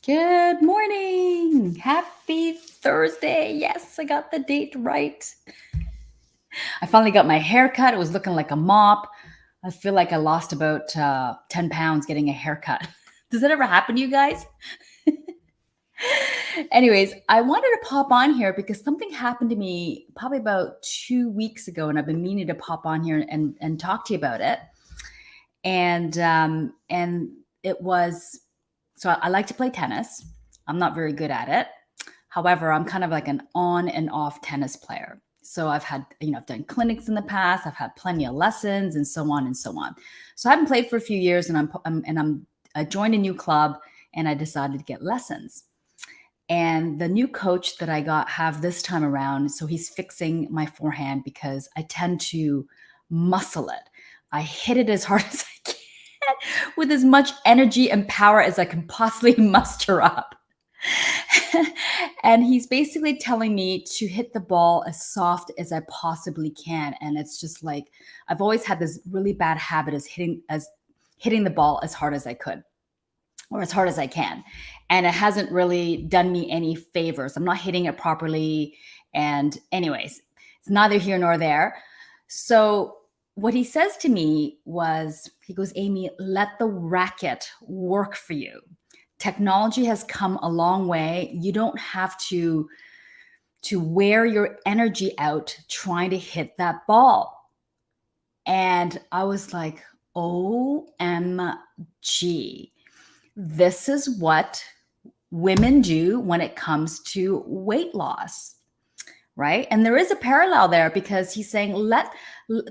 Good morning. Happy Thursday. Yes, I got the date right. I finally got my hair cut. It was looking like a mop. I feel like I lost about 10 pounds getting a haircut. Does that ever happen to you guys? Anyways, I wanted to pop on here because something happened to me probably about 2 weeks ago, and I've been meaning to pop on here and talk to you about it. And it was so I like to play tennis. I'm not very good at it. However, I'm kind of like an on and off tennis player. So I've done clinics in the past. I've had plenty of lessons and so on and so on. So I haven't played for a few years, and I joined a new club, and I decided to get lessons. And the new coach that I have this time around, so he's fixing my forehand because I tend to muscle it. I hit it as hard as I can with as much energy and power as I can possibly muster up. And he's basically telling me to hit the ball as soft as I possibly can. And it's just like I've always had this really bad habit as hitting the ball as hard as I could or as hard as I can. And it hasn't really done me any favors. I'm not hitting it properly. And, anyways, it's neither here nor there. So, what he says to me was, he goes, Amy, let the racket work for you. Technology has come a long way. You don't have to wear your energy out trying to hit that ball. And I was like, OMG. This is what women do when it comes to weight loss, right? And there is a parallel there because he's saying,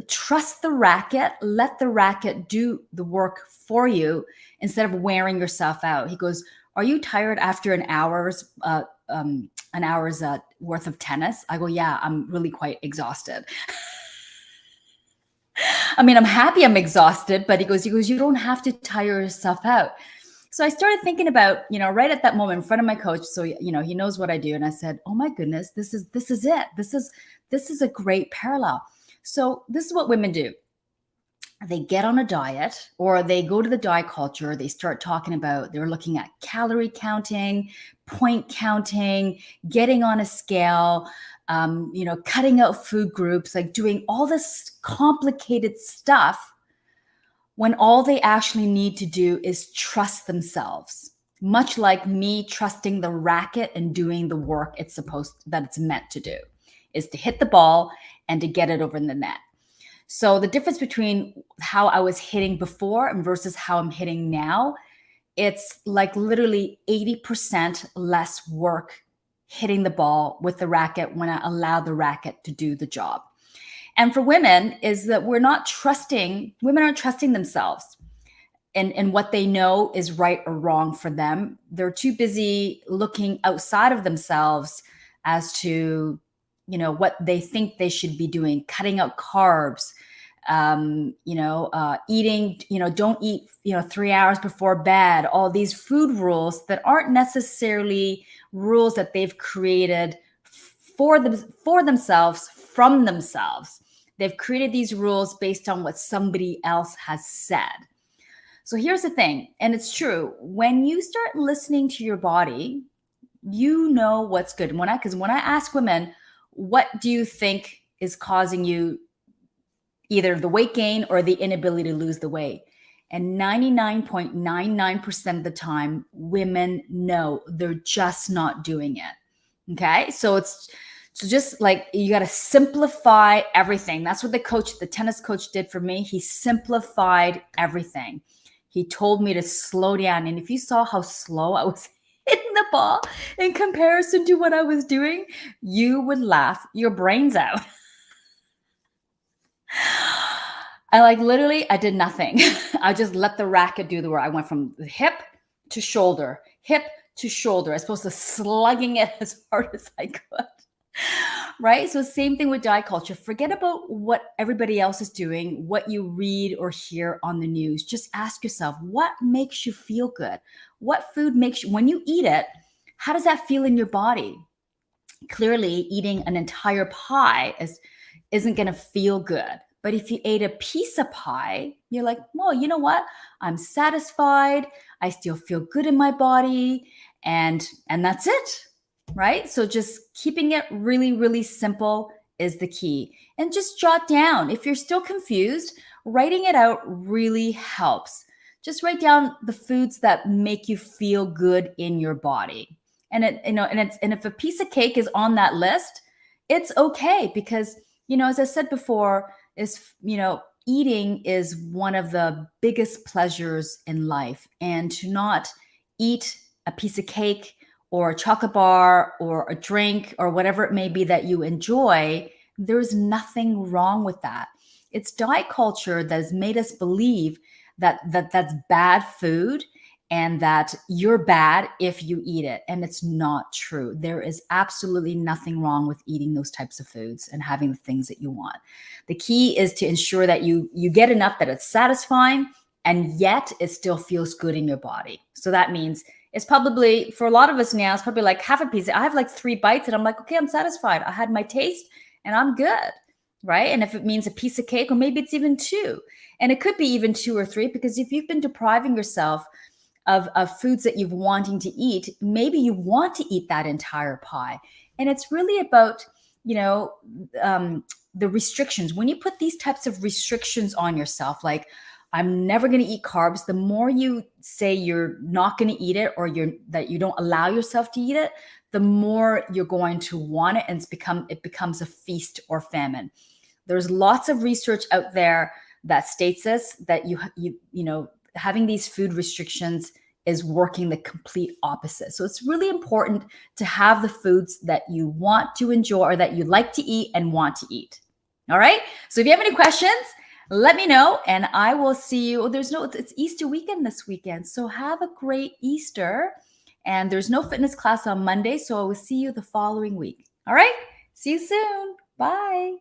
trust the racket, let the racket do the work for you instead of wearing yourself out. He goes, are you tired after an hour's worth of tennis? I go, yeah, I'm really quite exhausted. I mean, I'm happy I'm exhausted, but he goes, you don't have to tire yourself out. So I started thinking about, right at that moment in front of my coach. So, he knows what I do. And I said, oh my goodness, this is it. This is a great parallel. So this is what women do. They get on a diet, or they go to the diet culture. They start talking about, they're looking at calorie counting, point counting, getting on a scale, cutting out food groups, like doing all this complicated stuff when all they actually need to do is trust themselves, much like me trusting the racket and doing the work it's meant to do, is to hit the ball and to get it over in the net. So the difference between how I was hitting before and versus how I'm hitting now, it's like literally 80% less work hitting the ball with the racket when I allow the racket to do the job. And for women is that women aren't trusting themselves and what they know is right or wrong for them. They're too busy looking outside of themselves as to, what they think they should be doing, cutting out carbs, eating, don't eat, 3 hours before bed, all these food rules that aren't necessarily rules that they've created for themselves, from themselves. They've created these rules based on what somebody else has said. So here's the thing, and it's true. When you start listening to your body, you know what's good. Because when I ask women, what do you think is causing you either the weight gain or the inability to lose the weight? And 99.99% of the time, women know they're just not doing it. Okay, so just like you got to simplify everything. That's what the tennis coach did for me. He simplified everything. He told me to slow down. And if you saw how slow I was hitting the ball in comparison to what I was doing, you would laugh your brains out. I did nothing. I just let the racket do the work. I went from hip to shoulder. I was supposed to slugging it as hard as I could. Right? So same thing with diet culture. Forget about what everybody else is doing, what you read or hear on the news. Just ask yourself, what makes you feel good? What food makes you, when you eat it, how does that feel in your body? Clearly, eating an entire pie isn't going to feel good. But if you ate a piece of pie, you're like, well, you know what? I'm satisfied. I still feel good in my body. and that's it, right? So just keeping it really, really simple is the key. And just jot down. If you're still confused, writing it out really helps. Just write down the foods that make you feel good in your body. And and if a piece of cake is on that list, it's okay because, as I said before, eating is one of the biggest pleasures in life. And to not eat a piece of cake or a chocolate bar or a drink or whatever it may be that you enjoy, there's nothing wrong with that. It's diet culture that has made us believe that's bad food and that you're bad if you eat it. And it's not true. There is absolutely nothing wrong with eating those types of foods and having the things that you want. The key is to ensure that you get enough that it's satisfying and yet it still feels good in your body. So that means it's probably, for a lot of us now, it's probably like half a piece. I have like 3 bites and I'm like, okay, I'm satisfied. I had my taste and I'm good, right? And if it means a piece of cake, or maybe it's even 2, and it could be even 2 or 3, because if you've been depriving yourself of foods that you've wanting to eat, maybe you want to eat that entire pie. And it's really about, the restrictions. When you put these types of restrictions on yourself, like, I'm never going to eat carbs, the more you say you're not going to eat it, or that you don't allow yourself to eat it, the more you're going to want it, and it becomes a feast or famine. There's lots of research out there that states this, that having these food restrictions is working the complete opposite. So it's really important to have the foods that you want to enjoy, or that you like to eat and want to eat. All right. So if you have any questions, let me know, and I will see you. It's Easter weekend this weekend. So have a great Easter. And there's no fitness class on Monday. So I will see you the following week. All right. See you soon. Bye.